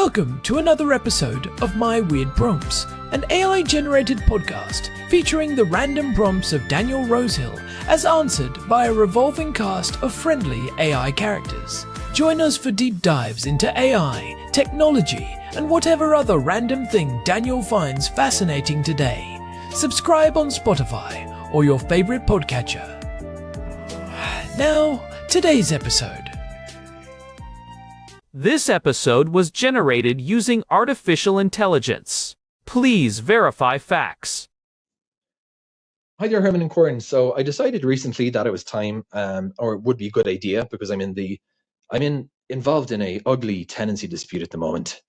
Welcome to another episode of My Weird Prompts, an AI-generated podcast featuring the random prompts of Daniel Rosehill as answered by a revolving cast of friendly AI characters. Join us for deep dives into AI, technology, and whatever other random thing Daniel finds fascinating today. Subscribe on Spotify or your favorite podcatcher. Now, today's episode. This episode was generated using artificial intelligence. Please verify facts. Hi there, Herman and Corin. So I decided recently that it was time, or it would be a good idea, because I'm involved in a ugly tenancy dispute at the moment,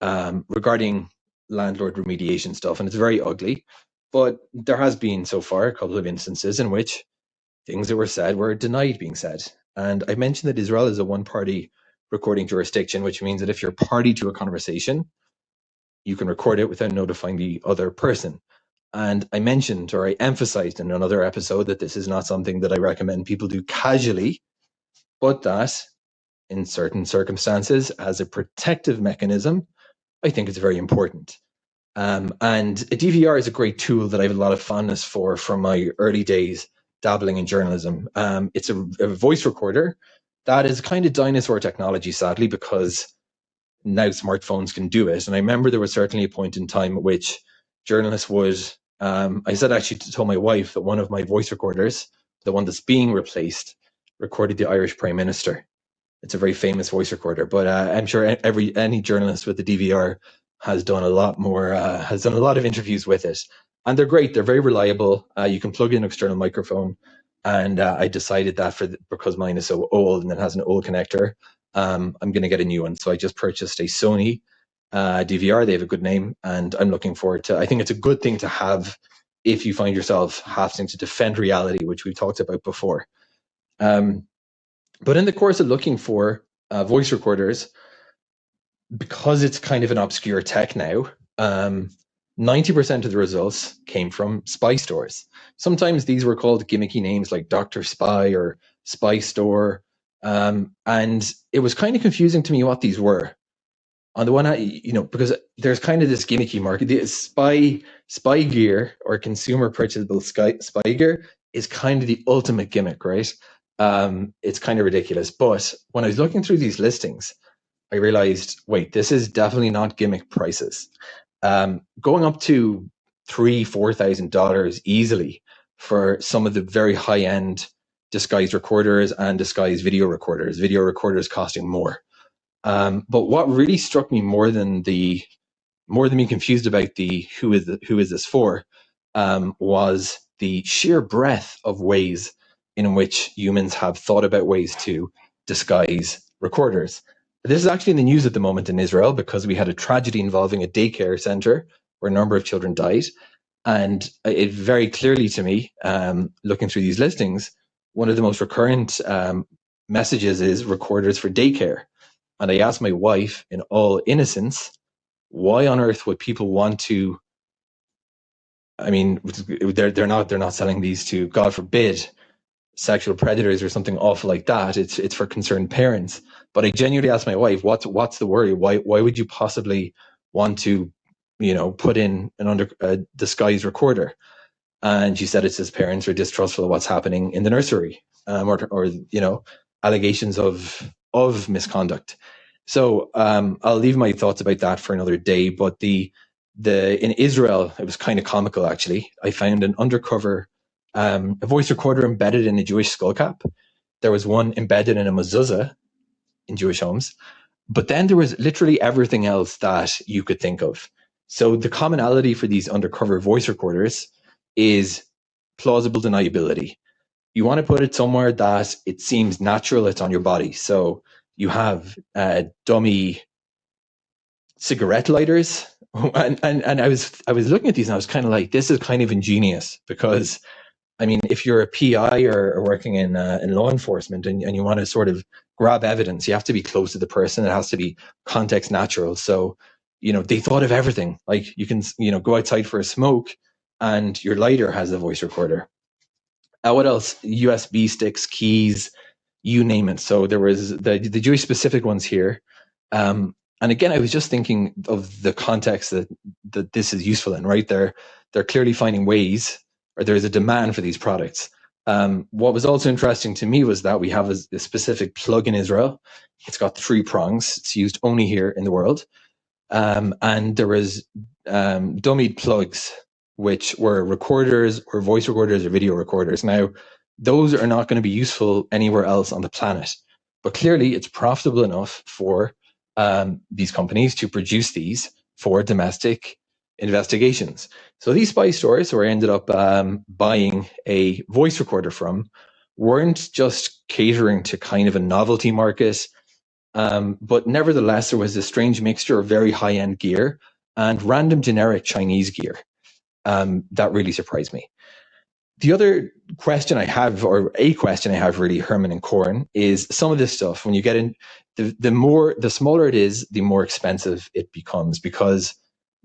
regarding landlord remediation stuff, and it's very ugly. But there has been so far a couple of instances in which things that were said were denied being said. And I mentioned that Israel is a one-party recording jurisdiction, which means that if you're party to a conversation, you can record it without notifying the other person. And I mentioned, or I emphasized in another episode, that this is not something that I recommend people do casually, but that in certain circumstances, as a protective mechanism, I think it's very important. And a DVR is a great tool that I have a lot of fondness for from my early days dabbling in journalism. It's a voice recorder that is kind of dinosaur technology, sadly, because now smartphones can do it. And I remember there was certainly a point in time at which journalists would, I said actually to tell my wife that one of my voice recorders, the one that's being replaced, recorded the Irish Prime Minister. It's a very famous voice recorder, but I'm sure any journalist with the DVR has done a lot of interviews with it. And they're great. They're very reliable. You can plug in an external microphone. And I decided that because mine is so old and it has an old connector, I'm going to get a new one. So I just purchased a Sony DVR. They have a good name, and I'm looking forward to. I think it's a good thing to have if you find yourself having to defend reality, which we've talked about before. But in the course of looking for voice recorders, because it's kind of an obscure tech now, 90% of the results came from spy stores. Sometimes these were called gimmicky names like Dr. Spy or Spy Store. And it was kind of confusing to me what these were. On the one hand, because there's kind of this gimmicky market. The spy gear or consumer purchasable spy gear is kind of the ultimate gimmick, right? It's kind of ridiculous. But when I was looking through these listings, I realized, wait, this is definitely not gimmick prices. Going up to $3,000-$4,000 easily for some of the very high-end disguised recorders and disguised video recorders costing more. But what really struck me more than being confused about the who is this for, was the sheer breadth of ways in which humans have thought about ways to disguise recorders. This is actually in the news at the moment in Israel because we had a tragedy involving a daycare center where a number of children died. And it very clearly to me, looking through these listings, one of the most recurrent messages is recorders for daycare. And I asked my wife in all innocence, why on earth would people want to, they're not selling these to, God forbid, sexual predators or something awful like that. It's for concerned parents. But I genuinely asked my wife, what's the worry? Why would you possibly want to, put in a disguised recorder? And she said it's his parents are distrustful of what's happening in the nursery, or allegations of misconduct. So I'll leave my thoughts about that for another day. But in Israel, it was kind of comical actually. I found an undercover a voice recorder embedded in a Jewish skullcap. There was one embedded in a mezuzah in Jewish homes. But then there was literally everything else that you could think of. So the commonality for these undercover voice recorders is plausible deniability. You want to put it somewhere that it seems natural, it's on your body. So you have dummy cigarette lighters. And I was looking at these and I was kind of like, this is kind of ingenious because if you're a PI or working in law enforcement and you want to sort of grab evidence, you have to be close to the person. It has to be context natural. So, they thought of everything. Like you can, go outside for a smoke and your lighter has a voice recorder. What else? USB sticks, keys, you name it. So there was the Jewish specific ones here. And again, I was just thinking of the context that this is useful in, right? They're clearly finding ways, or there is a demand for these products. What was also interesting to me was that we have a specific plug in Israel. It's got 3 prongs. It's used only here in the world. And there was dummied plugs, which were recorders or voice recorders or video recorders. Now, those are not going to be useful anywhere else on the planet. But clearly, it's profitable enough for these companies to produce these for domestic investigations. So these spy stores, where I ended up buying a voice recorder from, weren't just catering to kind of a novelty market, but nevertheless, there was a strange mixture of very high-end gear and random generic Chinese gear that really surprised me. The other question I have, or a question I have really, Herman and Corin, is some of this stuff, when you get in, the smaller it is, the more expensive it becomes, because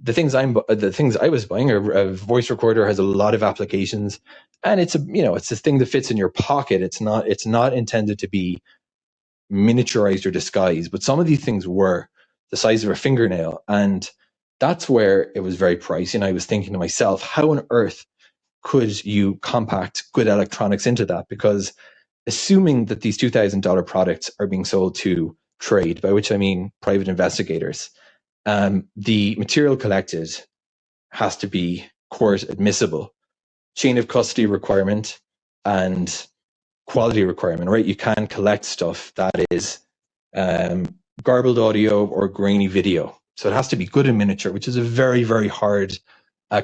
the things I was buying, a voice recorder has a lot of applications, and it's a thing that fits in your pocket. It's not intended to be miniaturized or disguised, but some of these things were the size of a fingernail, and that's where it was very pricey. And I was thinking to myself, how on earth could you compact good electronics into that? Because assuming that these $2,000 products are being sold to trade, by which I mean private investigators, the material collected has to be court admissible, chain of custody requirement, and quality requirement, right? You can't collect stuff that is garbled audio or grainy video. So it has to be good in miniature, which is a very, very hard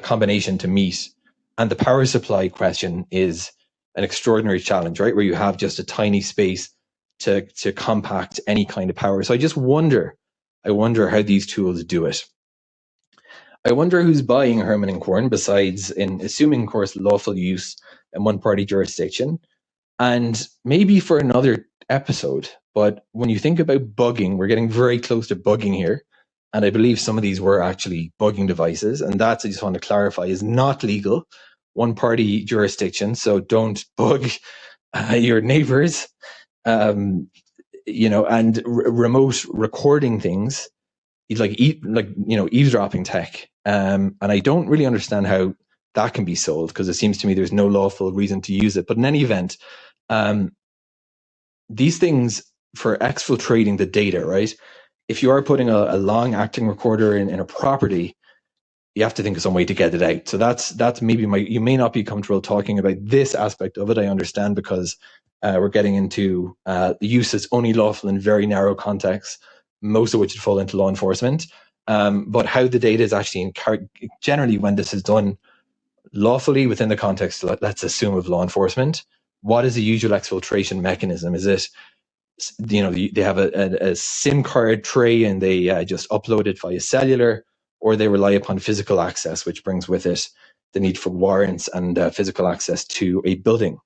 combination to meet. And the power supply question is an extraordinary challenge, right? Where you have just a tiny space to compact any kind of power. So I wonder how these tools do it. I wonder who's buying Herman and Corin, besides, in assuming, of course, lawful use in one-party jurisdiction. And maybe for another episode, but when you think about bugging, we're getting very close to bugging here. And I believe some of these were actually bugging devices. And that's, I just want to clarify, is not legal, one-party jurisdiction. So don't bug your neighbors, and remote recording things, like eavesdropping tech. And I don't really understand how that can be sold, because it seems to me there's no lawful reason to use it. But in any event, these things for exfiltrating the data, right? If you are putting a long-acting recorder in a property, you have to think of some way to get it out. So that's maybe you may not be comfortable talking about this aspect of it. I understand, because we're getting into the use that's only lawful in very narrow contexts, most of which would fall into law enforcement. But how the data is actually generally, when this is done lawfully within the context, let's assume, of law enforcement, what is the usual exfiltration mechanism? Is it, they have a SIM card tray and they just upload it via cellular, or they rely upon physical access, which brings with it the need for warrants and physical access to a building.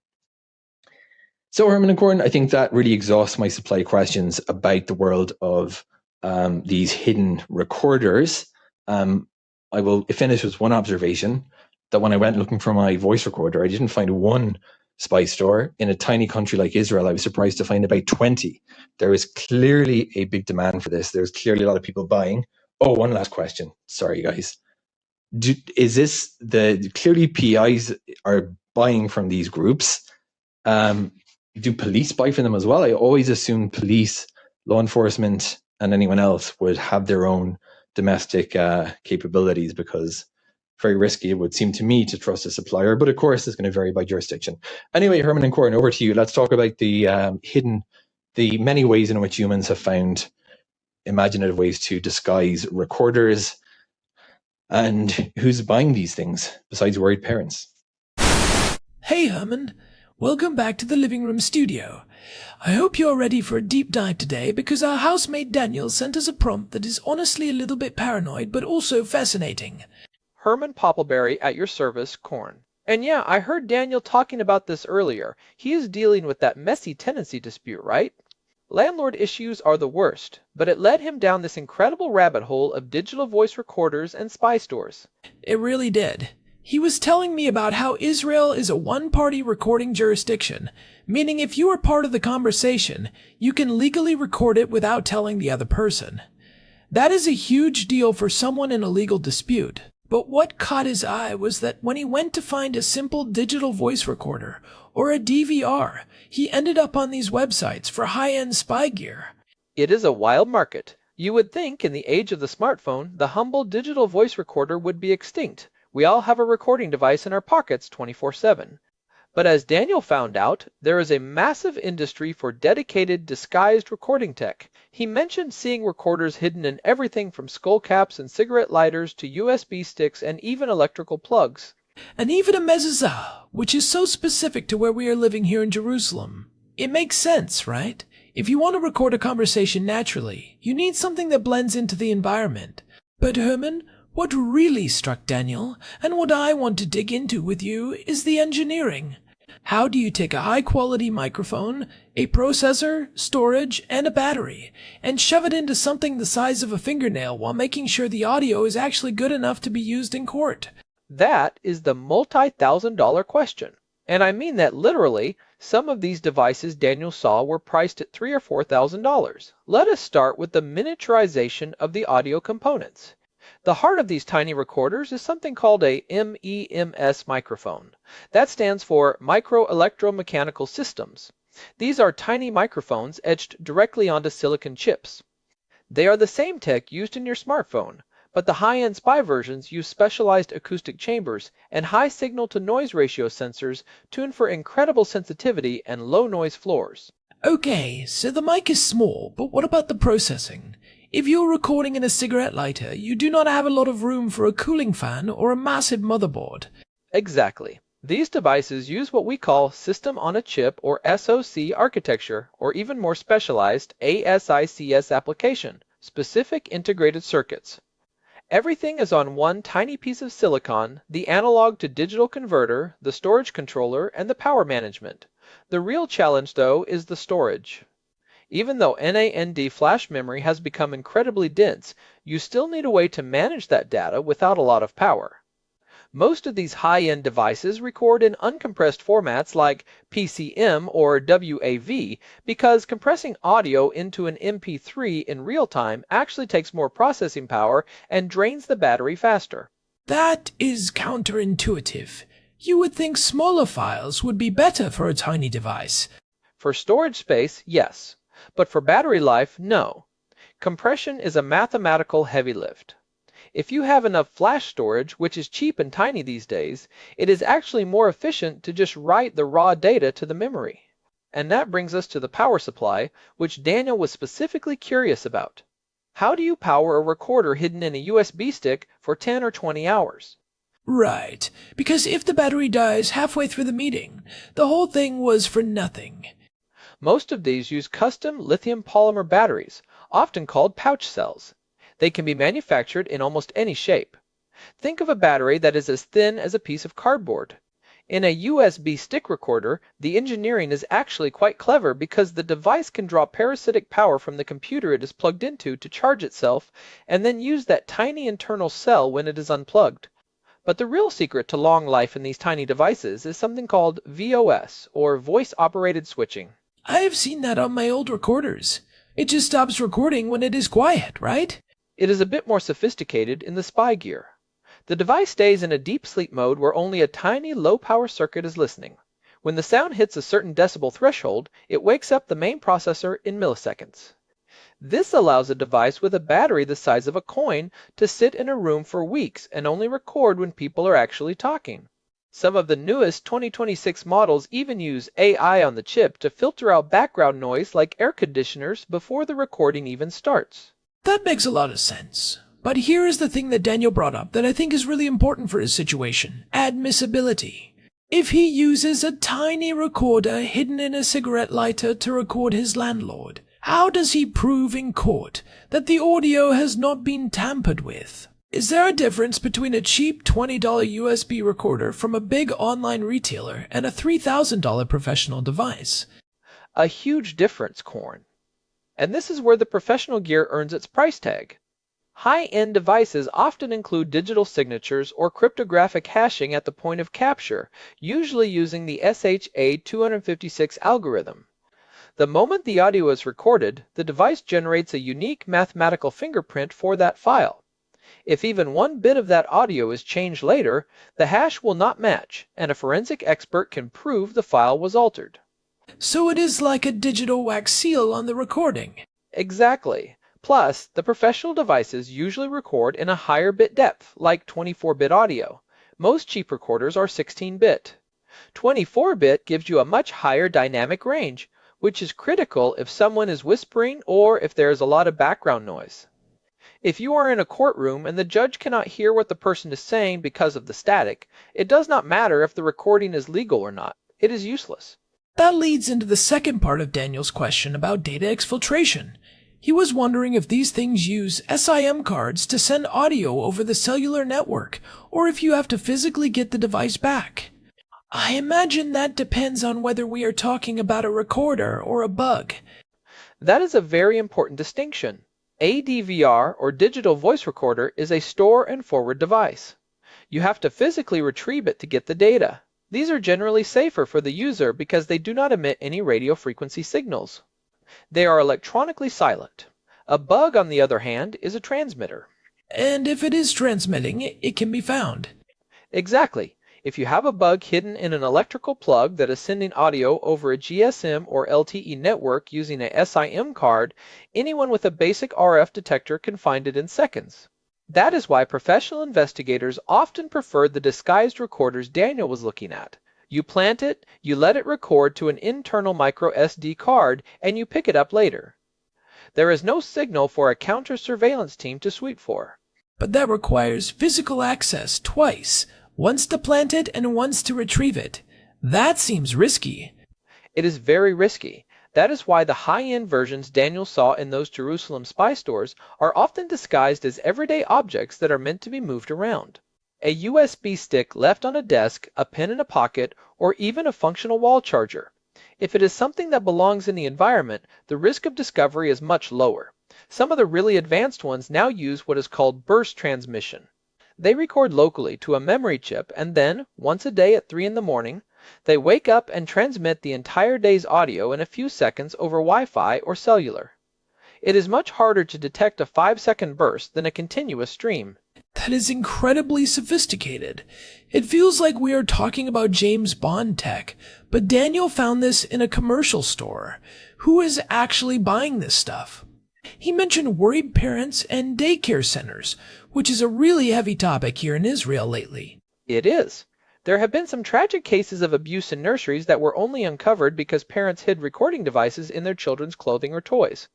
So, Herman and Corin, I think that really exhausts my supply questions about the world of these hidden recorders. I will finish with one observation, that when I went looking for my voice recorder, I didn't find one spy store. In a tiny country like Israel, I was surprised to find about 20. There is clearly a big demand for this. There's clearly a lot of people buying. Oh, one last question. Sorry, guys. Clearly PIs are buying from these groups. Do police buy from them as well? I always assumed police, law enforcement, and anyone else would have their own domestic capabilities, because very risky, it would seem to me, to trust a supplier. But of course, it's going to vary by jurisdiction. Anyway, Herman and Corin, over to you. Let's talk about the many ways in which humans have found imaginative ways to disguise recorders, and who's buying these things besides worried parents. Hey, Herman. Welcome back to the living room studio. I hope you're ready for a deep dive today, because our housemate Daniel sent us a prompt that is honestly a little bit paranoid, but also fascinating. Herman Poppleberry at your service, Corin. And yeah, I heard Daniel talking about this earlier. He is dealing with that messy tenancy dispute, right? Landlord issues are the worst, but it led him down this incredible rabbit hole of digital voice recorders and spy stores. It really did. He was telling me about how Israel is a one-party recording jurisdiction, meaning if you are part of the conversation, you can legally record it without telling the other person. That is a huge deal for someone in a legal dispute. But what caught his eye was that when he went to find a simple digital voice recorder or a DVR, he ended up on these websites for high-end spy gear. It is a wild market. You would think in the age of the smartphone, the humble digital voice recorder would be extinct. We all have a recording device in our pockets 24/7. But as Daniel found out, there is a massive industry for dedicated, disguised recording tech. He mentioned seeing recorders hidden in everything from skull caps and cigarette lighters to USB sticks and even electrical plugs. And even a mezuzah, which is so specific to where we are living here in Jerusalem. It makes sense, right? If you want to record a conversation naturally, you need something that blends into the environment. But Herman, what really struck Daniel, and what I want to dig into with you, is the engineering. How do you take a high-quality microphone, a processor, storage, and a battery, and shove it into something the size of a fingernail while making sure the audio is actually good enough to be used in court? That is the multi-$1,000 question. And I mean that literally. Some of these devices Daniel saw were priced at $3,000 or $4,000. Let us start with the miniaturization of the audio components. The heart of these tiny recorders is something called a MEMS microphone. That stands for Micro Electromechanical Systems. These are tiny microphones etched directly onto silicon chips. They are the same tech used in your smartphone, but the high-end spy versions use specialized acoustic chambers and high signal-to-noise ratio sensors tuned for incredible sensitivity and low-noise floors. Okay, so the mic is small, but what about the processing? If you're recording in a cigarette lighter, you do not have a lot of room for a cooling fan or a massive motherboard. Exactly. These devices use what we call System-on-a-Chip or SoC architecture, or even more specialized ASICS application, specific integrated circuits. Everything is on one tiny piece of silicon, the analog to digital converter, the storage controller, and the power management. The real challenge, though, is the storage. Even though NAND flash memory has become incredibly dense, you still need a way to manage that data without a lot of power. Most of these high-end devices record in uncompressed formats like PCM or WAV because compressing audio into an MP3 in real time actually takes more processing power and drains the battery faster. That is counterintuitive. You would think smaller files would be better for a tiny device. For storage space, yes. But for battery life, no. Compression is a mathematical heavy lift. If you have enough flash storage, which is cheap and tiny these days, it is actually more efficient to just write the raw data to the memory. And that brings us to the power supply, which Daniel was specifically curious about. How do you power a recorder hidden in a USB stick for 10 or 20 hours? Right, because if the battery dies halfway through the meeting, the whole thing was for nothing. Most of these use custom lithium polymer batteries, often called pouch cells. They can be manufactured in almost any shape. Think of a battery that is as thin as a piece of cardboard. In a USB stick recorder, the engineering is actually quite clever because the device can draw parasitic power from the computer it is plugged into to charge itself and then use that tiny internal cell when it is unplugged. But the real secret to long life in these tiny devices is something called VOS, or voice-operated switching. I have seen that on my old recorders. It just stops recording when it is quiet, right? It is a bit more sophisticated in the spy gear. The device stays in a deep sleep mode where only a tiny low-power circuit is listening. When the sound hits a certain decibel threshold, it wakes up the main processor in milliseconds. This allows a device with a battery the size of a coin to sit in a room for weeks and only record when people are actually talking. Some of the newest 2026 models even use AI on the chip to filter out background noise like air conditioners before the recording even starts. That makes a lot of sense. But here is the thing that Daniel brought up that I think is really important for his situation: admissibility. If he uses a tiny recorder hidden in a cigarette lighter to record his landlord, how does he prove in court that the audio has not been tampered with? Is there a difference between a cheap $20 USB recorder from a big online retailer and a $3,000 professional device? A huge difference, Korn. And this is where the professional gear earns its price tag. High-end devices often include digital signatures or cryptographic hashing at the point of capture, usually using the SHA-256 algorithm. The moment the audio is recorded, the device generates a unique mathematical fingerprint for that file. If even one bit of that audio is changed later, the hash will not match, and a forensic expert can prove the file was altered. So it is like a digital wax seal on the recording. Exactly. Plus, the professional devices usually record in a higher bit depth, like 24-bit audio. Most cheap recorders are 16-bit. 24-bit gives you a much higher dynamic range, which is critical if someone is whispering or if there is a lot of background noise. If you are in a courtroom and the judge cannot hear what the person is saying because of the static, it does not matter if the recording is legal or not. It is useless. That leads into the second part of Daniel's question about data exfiltration. He was wondering if these things use SIM cards to send audio over the cellular network, or if you have to physically get the device back. I imagine that depends on whether we are talking about a recorder or a bug. That is a very important distinction. A DVR, or digital voice recorder, is a store and forward device. You have to physically retrieve it to get the data. These are generally safer for the user because they do not emit any radio frequency signals. They are electronically silent. A bug, on the other hand, is a transmitter. And if it is transmitting, it can be found. Exactly. If you have a bug hidden in an electrical plug that is sending audio over a GSM or LTE network using a SIM card, anyone with a basic RF detector can find it in seconds. That is why professional investigators often prefer the disguised recorders Daniel was looking at. You plant it, you let it record to an internal micro SD card, and you pick it up later. There is no signal for a counter-surveillance team to sweep for. But that requires physical access twice, once to plant it and once to retrieve it. That seems risky. It is very risky. That is why the high-end versions Daniel saw in those Jerusalem spy stores are often disguised as everyday objects that are meant to be moved around. A USB stick left on a desk, a pen in a pocket, or even a functional wall charger. If it is something that belongs in the environment, the risk of discovery is much lower. Some of the really advanced ones now use what is called burst transmission. They record locally to a memory chip and then, once a day at 3 in the morning, they wake up and transmit the entire day's audio in a few seconds over Wi-Fi or cellular. It is much harder to detect a 5-second burst than a continuous stream. That is incredibly sophisticated. It feels like we are talking about James Bond tech, but Daniel found this in a commercial store. Who is actually buying this stuff? He mentioned worried parents and daycare centers, which is a really heavy topic here in Israel lately. It is. There have been some tragic cases of abuse in nurseries that were only uncovered because parents hid recording devices in their children's clothing or toys.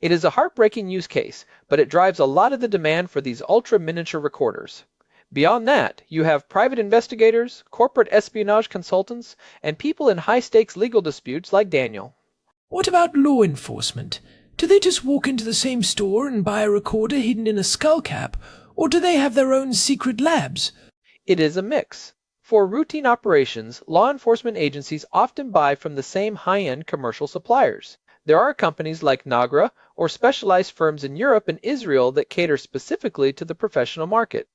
It is a heartbreaking use case, but it drives a lot of the demand for these ultra-miniature recorders. Beyond that, you have private investigators, corporate espionage consultants, and people in high-stakes legal disputes like Daniel. What about law enforcement? Do they just walk into the same store and buy a recorder hidden in a skull cap, or do they have their own secret labs? It is a mix. For routine operations, law enforcement agencies often buy from the same high-end commercial suppliers. There are companies like Nagra or specialized firms in Europe and Israel that cater specifically to the professional market.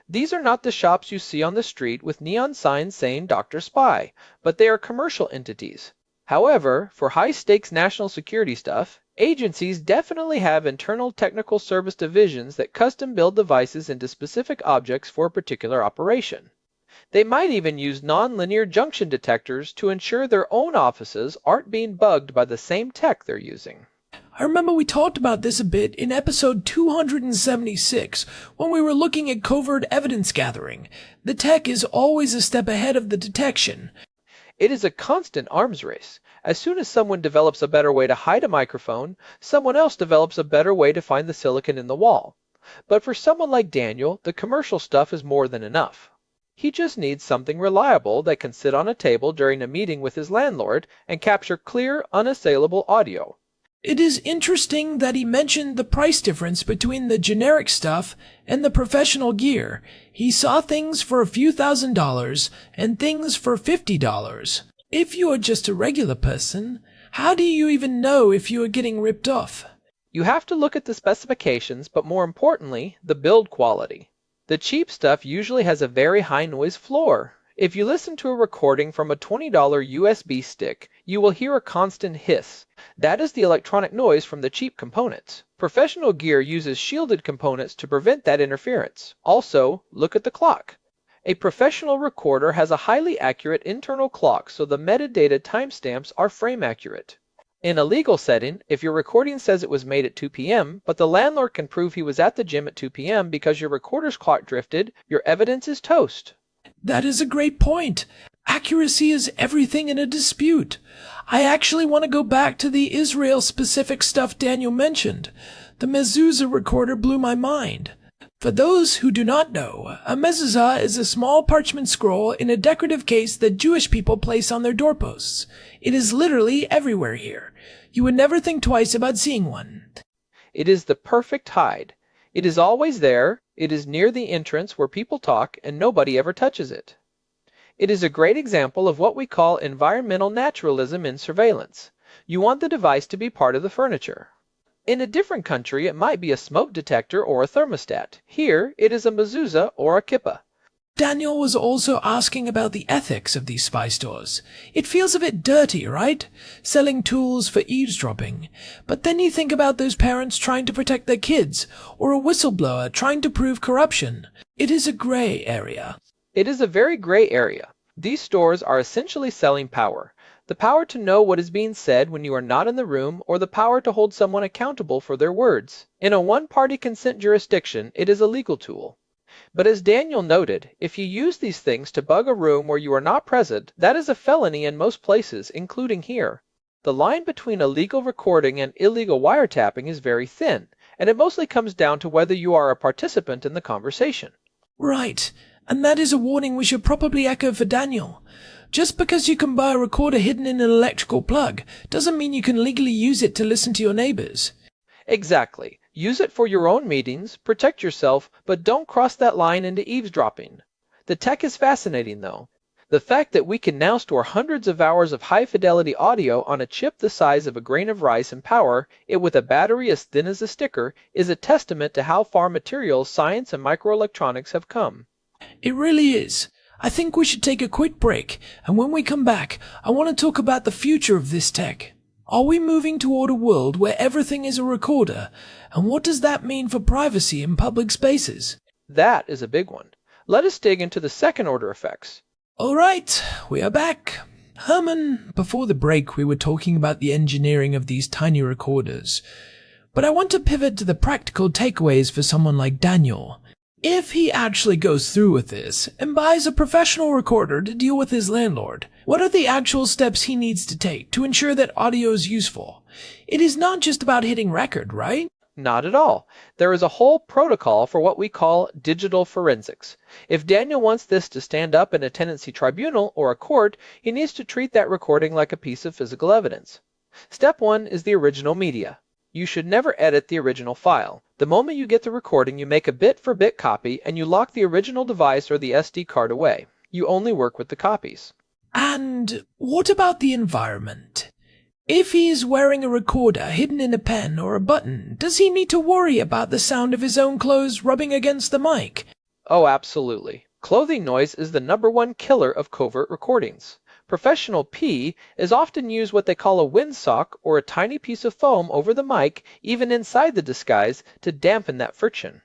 These are not the shops you see on the street with neon signs saying Dr. Spy, but they are commercial entities. However, for high-stakes national security stuff, agencies definitely have internal technical service divisions that custom build devices into specific objects for a particular operation. They might even use nonlinear junction detectors to ensure their own offices aren't being bugged by the same tech they're using. I remember we talked about this a bit in episode 276 when we were looking at covert evidence gathering. The tech is always a step ahead of the detection. It is a constant arms race. As soon as someone develops a better way to hide a microphone, someone else develops a better way to find the silicon in the wall. But for someone like Daniel, the commercial stuff is more than enough. He just needs something reliable that can sit on a table during a meeting with his landlord and capture clear, unassailable audio. It is interesting that he mentioned the price difference between the generic stuff and the professional gear. He saw things for a few $1,000s and things for $50. If you are just a regular person, how do you even know if you are getting ripped off? You have to look at the specifications, but more importantly, the build quality. The cheap stuff usually has a very high noise floor. If you listen to a recording from a $20 USB stick, you will hear a constant hiss. That is the electronic noise from the cheap components. Professional gear uses shielded components to prevent that interference. Also, look at the clock. A professional recorder has a highly accurate internal clock, so the metadata timestamps are frame accurate. In a legal setting, if your recording says it was made at 2 p.m., but the landlord can prove he was at the gym at 2 p.m. because your recorder's clock drifted, your evidence is toast. That is a great point. Accuracy is everything in a dispute. I actually want to go back to the Israel-specific stuff Daniel mentioned. The mezuzah recorder blew my mind. For those who do not know, a mezuzah is a small parchment scroll in a decorative case that Jewish people place on their doorposts. It is literally everywhere here. You would never think twice about seeing one. It is the perfect hide. It is always there, it is near the entrance where people talk, and nobody ever touches it. It is a great example of what we call environmental naturalism in surveillance. You want the device to be part of the furniture. In a different country, it might be a smoke detector or a thermostat. Here, it is a mezuzah or a kippah. Daniel was also asking about the ethics of these spy stores. It feels a bit dirty, right? Selling tools for eavesdropping. But then you think about those parents trying to protect their kids, or a whistleblower trying to prove corruption. It is a gray area. It is a very gray area. These stores are essentially selling power. The power to know what is being said when you are not in the room, or the power to hold someone accountable for their words. In a one-party consent jurisdiction, it is a legal tool. But as Daniel noted, if you use these things to bug a room where you are not present, that is a felony in most places, including here. The line between a legal recording and illegal wiretapping is very thin, and it mostly comes down to whether you are a participant in the conversation. Right, and that is a warning we should probably echo for Daniel. Just because you can buy a recorder hidden in an electrical plug doesn't mean you can legally use it to listen to your neighbors. Exactly. Use it for your own meetings, protect yourself, but don't cross that line into eavesdropping. The tech is fascinating, though. The fact that we can now store hundreds of hours of high-fidelity audio on a chip the size of a grain of rice and power it with a battery as thin as a sticker is a testament to how far materials science and microelectronics have come. It really is. I think we should take a quick break, and when we come back, I want to talk about the future of this tech. Are we moving toward a world where everything is a recorder? And what does that mean for privacy in public spaces? That is a big one. Let us dig into the second-order effects. All right, we are back. Herman, before the break we were talking about the engineering of these tiny recorders. But I want to pivot to the practical takeaways for someone like Daniel. If he actually goes through with this and buys a professional recorder to deal with his landlord, what are the actual steps he needs to take to ensure that audio is useful? It is not just about hitting record, right? Not at all. There is a whole protocol for what we call digital forensics. If Daniel wants this to stand up in a tenancy tribunal or a court, he needs to treat that recording like a piece of physical evidence. Step 1 is the original media. You should never edit the original file. The moment you get the recording, you make a bit-for-bit copy and you lock the original device or the SD card away. You only work with the copies. And what about the environment? If he is wearing a recorder hidden in a pen or a button, does he need to worry about the sound of his own clothes rubbing against the mic? Oh, absolutely. Clothing noise is the #1 killer of covert recordings. Professional P is often used what they call a windsock or a tiny piece of foam over the mic, even inside the disguise, to dampen that friction.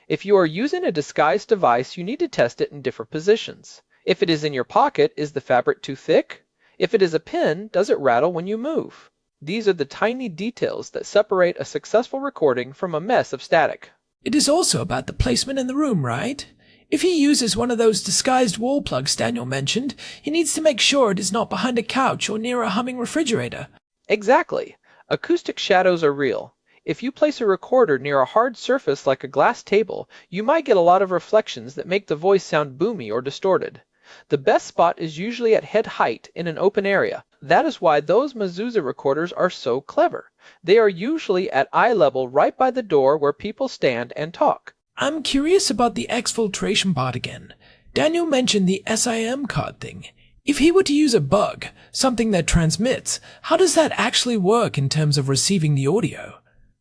If you are using a disguised device, you need to test it in different positions. If it is in your pocket, is the fabric too thick? If it is a pin, does it rattle when you move? These are the tiny details that separate a successful recording from a mess of static. It is also about the placement in the room, right? If he uses one of those disguised wall plugs Daniel mentioned, he needs to make sure it is not behind a couch or near a humming refrigerator. Exactly. Acoustic shadows are real. If you place a recorder near a hard surface like a glass table, you might get a lot of reflections that make the voice sound boomy or distorted. The best spot is usually at head height in an open area. That is why those mezuzah recorders are so clever. They are usually at eye level right by the door where people stand and talk. I'm curious about the exfiltration part again. Daniel mentioned the SIM card thing. If he were to use a bug, something that transmits, how does that actually work in terms of receiving the audio?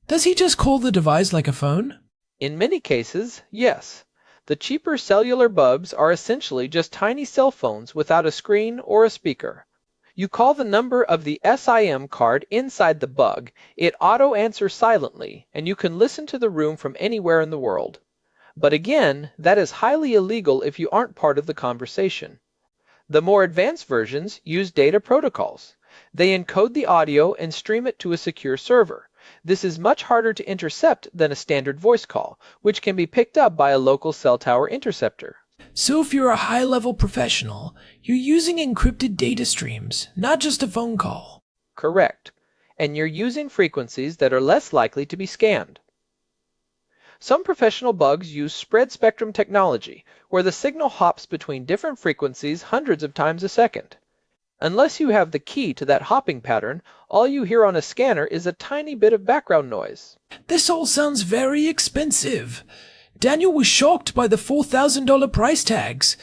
Does he just call the device like a phone? In many cases, yes. The cheaper cellular bulbs are essentially just tiny cell phones without a screen or a speaker. You call the number of the SIM card inside the bug, it auto-answers silently, and you can listen to the room from anywhere in the world. But again, that is highly illegal if you aren't part of the conversation. The more advanced versions use data protocols. They encode the audio and stream it to a secure server. This is much harder to intercept than a standard voice call, which can be picked up by a local cell tower interceptor. So if you're a high-level professional, you're using encrypted data streams, not just a phone call. Correct. And you're using frequencies that are less likely to be scanned. Some professional bugs use spread spectrum technology, where the signal hops between different frequencies hundreds of times a second. Unless you have the key to that hopping pattern, all you hear on a scanner is a tiny bit of background noise. This all sounds very expensive. Daniel was shocked by the $4,000 price tags.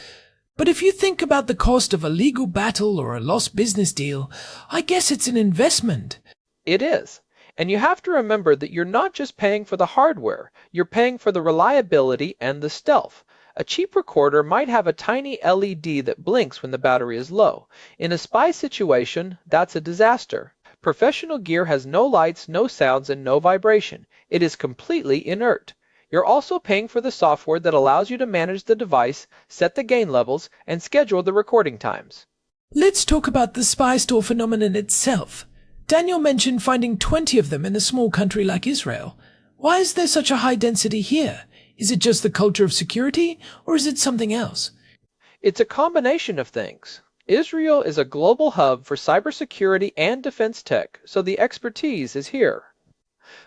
But if you think about the cost of a legal battle or a lost business deal, I guess it's an investment. It is. And you have to remember that you're not just paying for the hardware, you're paying for the reliability and the stealth. A cheap recorder might have a tiny LED that blinks when the battery is low. In a spy situation, that's a disaster. Professional gear has no lights, no sounds, and no vibration. It is completely inert. You're also paying for the software that allows you to manage the device, set the gain levels, and schedule the recording times. Let's talk about the spy store phenomenon itself. Daniel mentioned finding 20 of them in a small country like Israel. Why is there such a high density here? Is it just the culture of security, or is it something else? It's a combination of things. Israel is a global hub for cybersecurity and defense tech, so the expertise is here.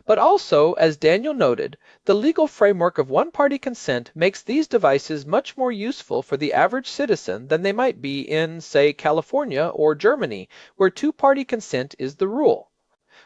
But also, as Daniel noted, the legal framework of one-party consent makes these devices much more useful for the average citizen than they might be in, say, California or Germany, where two-party consent is the rule.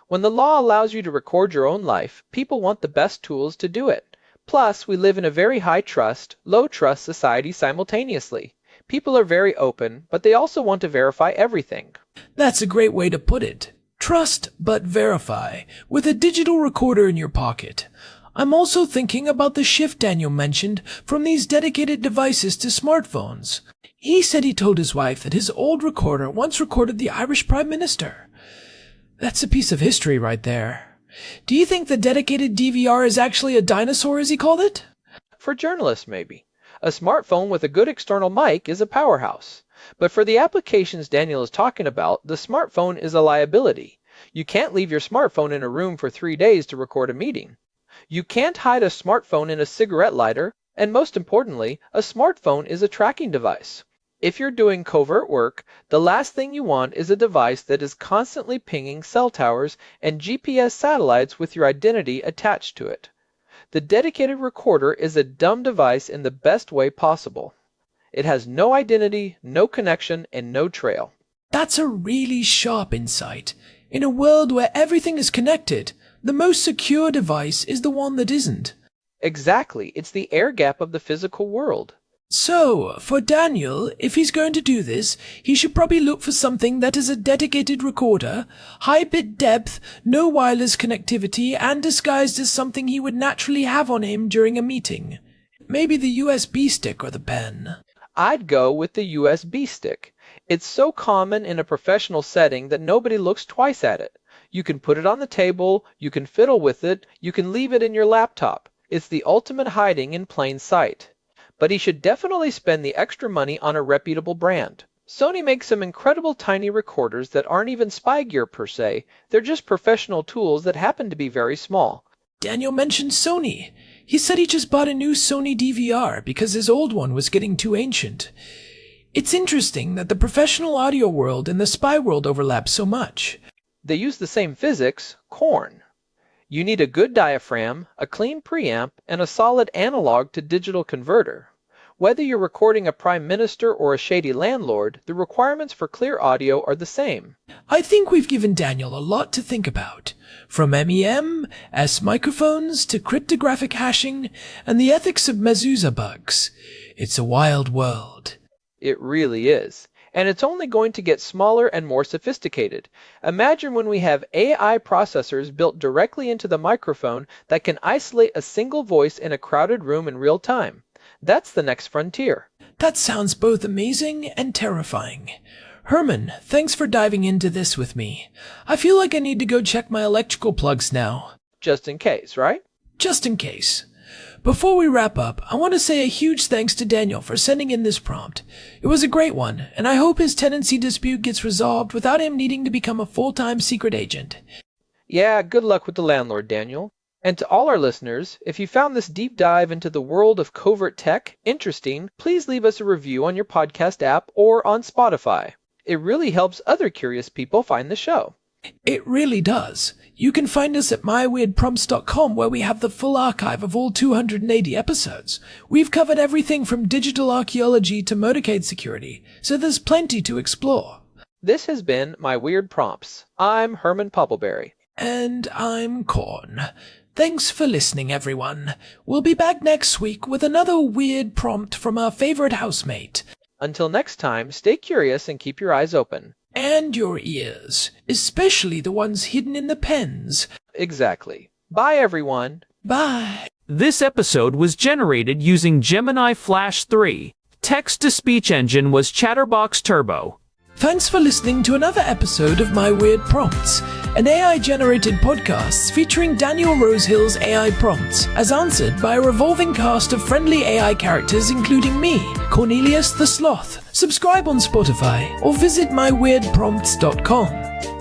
When the law allows you to record your own life, people want the best tools to do it. Plus, we live in a very high-trust, low-trust society simultaneously. People are very open, but they also want to verify everything. That's a great way to put it. Trust, but verify, with a digital recorder in your pocket. I'm also thinking about the shift Daniel mentioned from these dedicated devices to smartphones. He said he told his wife that his old recorder once recorded the Irish Prime Minister. That's a piece of history right there. Do you think the dedicated DVR is actually a dinosaur, as he called it? For journalists, maybe. A smartphone with a good external mic is a powerhouse. But for the applications Daniel is talking about, the smartphone is a liability. You can't leave your smartphone in a room for 3 days to record a meeting. You can't hide a smartphone in a cigarette lighter, and most importantly, a smartphone is a tracking device. If you're doing covert work, the last thing you want is a device that is constantly pinging cell towers and GPS satellites with your identity attached to it. The dedicated recorder is a dumb device in the best way possible. It has no identity, no connection, and no trail. That's a really sharp insight. In a world where everything is connected, the most secure device is the one that isn't. Exactly, it's the air gap of the physical world. So, for Daniel, if he's going to do this, he should probably look for something that is a dedicated recorder, high bit depth, no wireless connectivity, and disguised as something he would naturally have on him during a meeting. Maybe the USB stick or the pen. I'd go with the USB stick. It's so common in a professional setting that nobody looks twice at it. You can put it on the table, you can fiddle with it, you can leave it in your laptop. It's the ultimate hiding in plain sight. But he should definitely spend the extra money on a reputable brand. Sony makes some incredible tiny recorders that aren't even spy gear per se, they're just professional tools that happen to be very small. Daniel mentioned Sony. He said he just bought a new Sony DVR because his old one was getting too ancient. It's interesting that the professional audio world and the spy world overlap so much. They use the same physics, corn. You need a good diaphragm, a clean preamp, and a solid analog to digital converter. Whether you're recording a prime minister or a shady landlord, the requirements for clear audio are the same. I think we've given Daniel a lot to think about. From MEM, S microphones, to cryptographic hashing, and the ethics of mezuzah bugs. It's a wild world. It really is. And it's only going to get smaller and more sophisticated. Imagine when we have AI processors built directly into the microphone that can isolate a single voice in a crowded room in real time. That's the next frontier. That sounds both amazing and terrifying. Herman, thanks for diving into this with me. I feel like I need to go check my electrical plugs now. Just in case, right? Just in case. Before we wrap up, I want to say a huge thanks to Daniel for sending in this prompt. It was a great one, and I hope his tenancy dispute gets resolved without him needing to become a full-time secret agent. Yeah, good luck with the landlord, Daniel. And to all our listeners, if you found this deep dive into the world of covert tech interesting, please leave us a review on your podcast app or on Spotify. It really helps other curious people find the show. It really does. You can find us at myweirdprompts.com, where we have the full archive of all 280 episodes. We've covered everything from digital archaeology to motorcade security, so there's plenty to explore. This has been My Weird Prompts. I'm Herman Poppleberry. And I'm Corn. Thanks for listening, everyone. We'll be back next week with another weird prompt from our favorite housemate. Until next time, stay curious and keep your eyes open. And your ears, especially the ones hidden in the pens. Exactly. Bye, everyone. Bye. This episode was generated using Gemini Flash 3. Text-to-speech engine was Chatterbox Turbo. Thanks for listening to another episode of My Weird Prompts, an AI-generated podcast featuring Daniel Rosehill's AI prompts, as answered by a revolving cast of friendly AI characters including me, Cornelius the Sloth. Subscribe on Spotify or visit myweirdprompts.com.